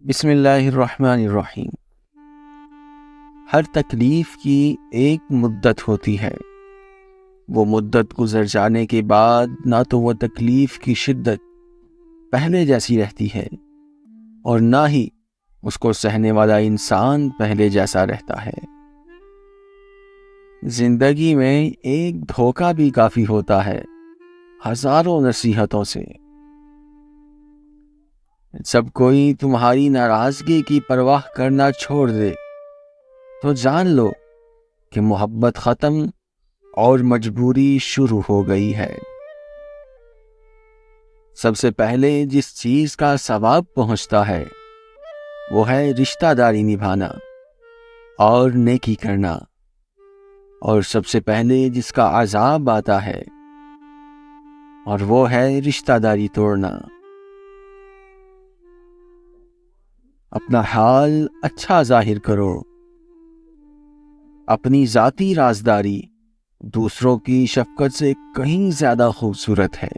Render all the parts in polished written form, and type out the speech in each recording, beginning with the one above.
بسم اللہ الرحمن الرحیم۔ ہر تکلیف کی ایک مدت ہوتی ہے۔ وہ مدت گزر جانے کے بعد نہ تو وہ تکلیف کی شدت پہلے جیسی رہتی ہے اور نہ ہی اس کو سہنے والا انسان پہلے جیسا رہتا ہے۔ زندگی میں ایک دھوکہ بھی کافی ہوتا ہے ہزاروں نصیحتوں سے۔ جب کوئی تمہاری ناراضگی کی پرواہ کرنا چھوڑ دے تو جان لو کہ محبت ختم اور مجبوری شروع ہو گئی ہے۔ سب سے پہلے جس چیز کا ثواب پہنچتا ہے وہ ہے رشتہ داری نبھانا اور نیکی کرنا، اور سب سے پہلے جس کا عذاب آتا ہے اور وہ ہے رشتہ داری توڑنا۔ اپنا حال اچھا ظاہر کرو۔ اپنی ذاتی رازداری دوسروں کی شفقت سے کہیں زیادہ خوبصورت ہے۔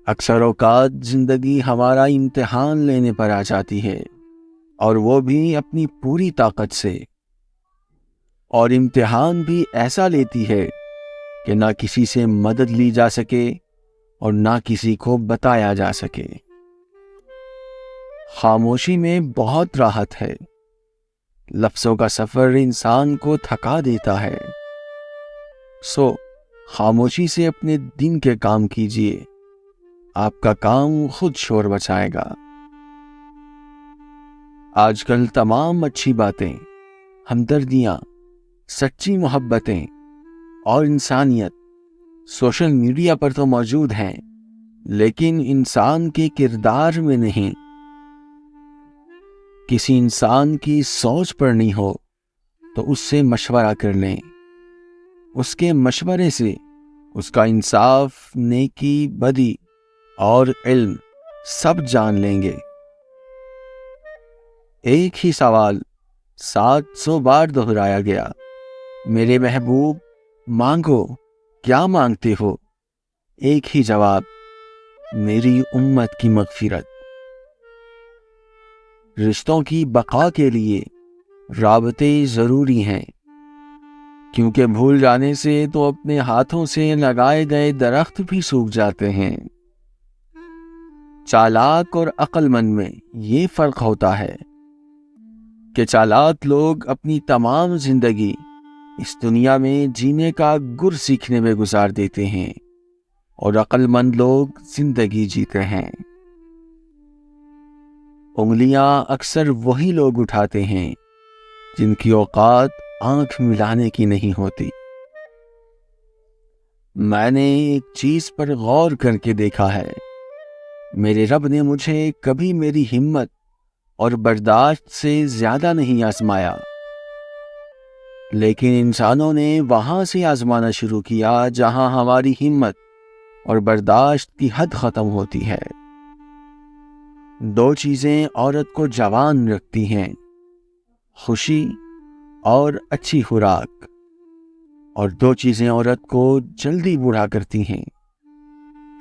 اکثر اوقات زندگی ہمارا امتحان لینے پر آ جاتی ہے، اور وہ بھی اپنی پوری طاقت سے، اور امتحان بھی ایسا لیتی ہے کہ نہ کسی سے مدد لی جا سکے اور نہ کسی کو بتایا جا سکے۔ خاموشی میں بہت راحت ہے۔ لفظوں کا سفر انسان کو تھکا دیتا ہے۔ خاموشی سے اپنے دن کے کام کیجیے، آپ کا کام خود شور بچائے گا۔ آج کل تمام اچھی باتیں، ہمدردیاں، سچی محبتیں اور انسانیت سوشل میڈیا پر تو موجود ہیں، لیکن انسان کے کردار میں نہیں۔ کسی انسان کی سوچ پڑھنی ہو تو اس سے مشورہ کر لیں۔ اس کے مشورے سے اس کا انصاف، نیکی، بدی اور علم سب جان لیں گے۔ ایک ہی سوال 700 بار دہرایا گیا، میرے محبوب مانگو، کیا مانگتے ہو؟ ایک ہی جواب، میری امت کی مغفرت۔ رشتوں کی بقا کے لیے رابطے ضروری ہیں، کیونکہ بھول جانے سے تو اپنے ہاتھوں سے لگائے گئے درخت بھی سوکھ جاتے ہیں۔ چالاک اور عقل مند میں یہ فرق ہوتا ہے کہ چالاک لوگ اپنی تمام زندگی اس دنیا میں جینے کا گر سیکھنے میں گزار دیتے ہیں، اور عقل مند لوگ زندگی جیتے ہیں۔ انگلیاں اکثر وہی لوگ اٹھاتے ہیں جن کی اوقات آنکھ ملانے کی نہیں ہوتی۔ میں نے ایک چیز پر غور کر کے دیکھا ہے، میرے رب نے مجھے کبھی میری ہمت اور برداشت سے زیادہ نہیں آزمایا، لیکن انسانوں نے وہاں سے آزمانا شروع کیا جہاں ہماری ہمت اور برداشت کی حد ختم ہوتی ہے۔ دو چیزیں عورت کو جوان رکھتی ہیں، خوشی اور اچھی خوراک، اور دو چیزیں عورت کو جلدی بوڑھا کرتی ہیں،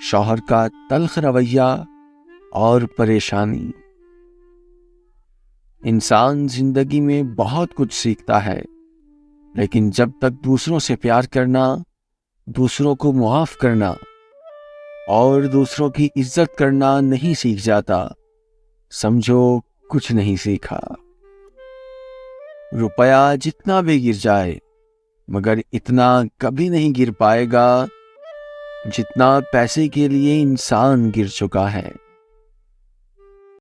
شوہر کا تلخ رویہ اور پریشانی۔ انسان زندگی میں بہت کچھ سیکھتا ہے، لیکن جب تک دوسروں سے پیار کرنا، دوسروں کو معاف کرنا اور دوسروں کی عزت کرنا نہیں سیکھ جاتا، سمجھو کچھ نہیں سیکھا۔ روپیہ جتنا بھی گر جائے مگر اتنا کبھی نہیں گر پائے گا جتنا پیسے کے لیے انسان گر چکا ہے۔